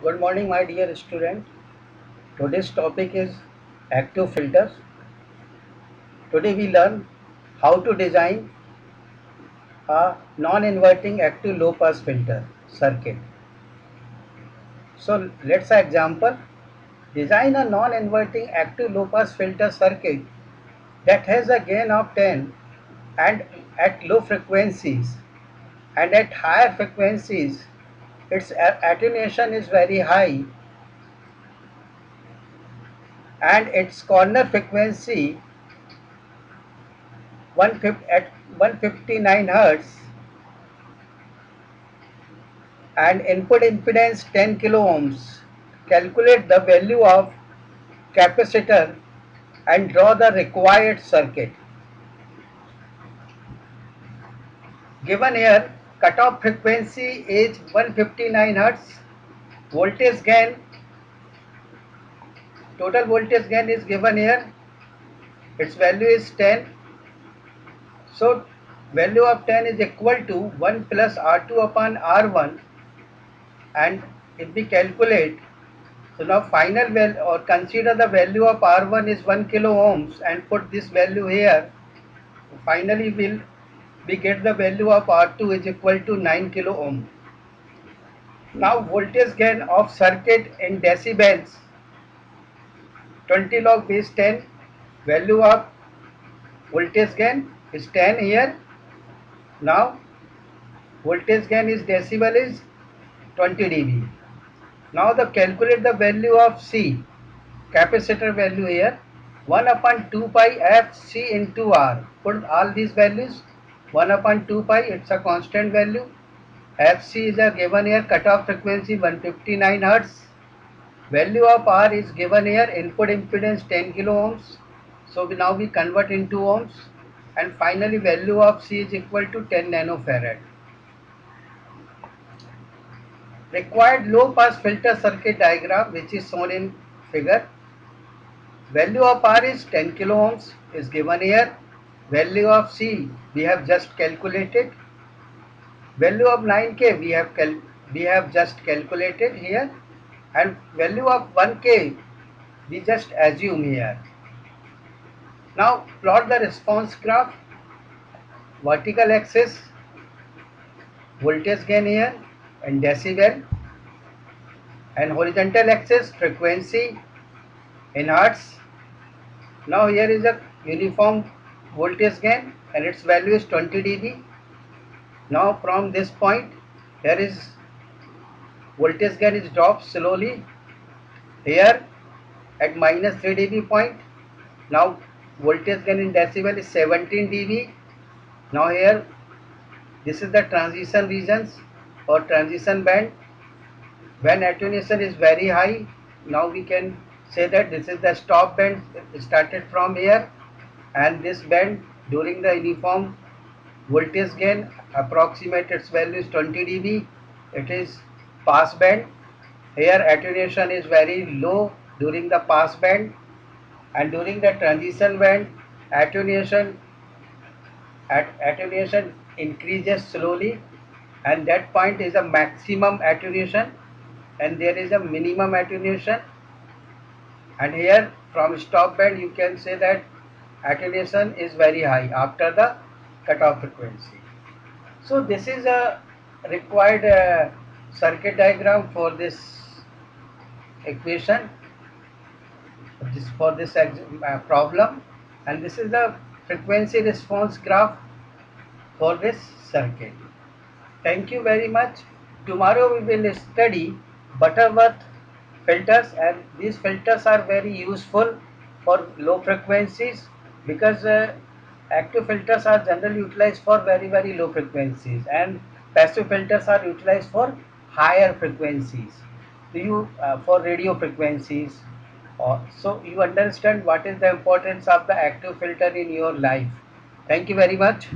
Good morning, my dear student. Today's topic is active filters. Today we learn how to design a non-inverting active low-pass filter circuit. So let's say example. Design a non-inverting active low-pass filter circuit that has a gain of 10 and at low frequencies, and at higher frequencies its attenuation is very high and its corner frequency 150 at 159 Hz and input impedance 10 kilo ohms. Calculate the value of capacitor and draw the required circuit. Given here, cutoff frequency is 159 Hz. Voltage gain, total voltage gain is given here. Its value is 10. So value of 10 is equal to 1 plus R2 upon R1, and if we calculate, so now final value, or consider the value of R1 is 1 kilo ohms and put this value here. Finally we get the value of R2 is equal to 9 kilo ohm. Now voltage gain of circuit in decibels, 20 log base 10, value of voltage gain is 10 here. Now voltage gain is decibel is 20 dB. Now the calculate the value of C, capacitor value here, 1 upon 2 pi f c into r. Put all these values, 1 upon 2 pi, it's a constant value. Fc is a given here, cutoff frequency 159 Hz. Value of r is given here, input impedance 10 kilo ohms. So now we convert into ohms, and finally value of C is equal to 10 nanofarad. Required low pass filter circuit diagram, which is shown in figure. Value of R is 10 kilo ohms is given here. Value of C we have just calculated. Value of 9K we have just calculated here, and value of 1K we just assume here. Now plot the response graph. Vertical axis voltage gain here and decibel, and horizontal axis frequency in hertz. Now here is a uniform voltage gain and its value is 20 dB. Now from this point, here is voltage gain is dropped slowly. Here at minus 3 dB point, now voltage gain in decibel is 17 dB. Now here, this is the transition regions or transition band. When attenuation is very high, now we can say that this is the stop band started from here, and this band during the uniform voltage gain approximate its value is 20 dB. It is pass band. Here attenuation is very low during the pass band, and during the transition band attenuation increases slowly, and that point is a maximum attenuation and there is a minimum attenuation. And here from stop band you can say that attenuation is very high after the cutoff frequency. So this is a required circuit diagram for this equation, for this problem, and this is the frequency response graph for this circuit. Thank you very much. Tomorrow we will study Butterworth filters, and these filters are very useful for low frequencies because active filters are generally utilized for very low frequencies, and passive filters are utilized for higher frequencies. Do you for radio frequencies? So you understand what is the importance of the active filter in your life. Thank you very much.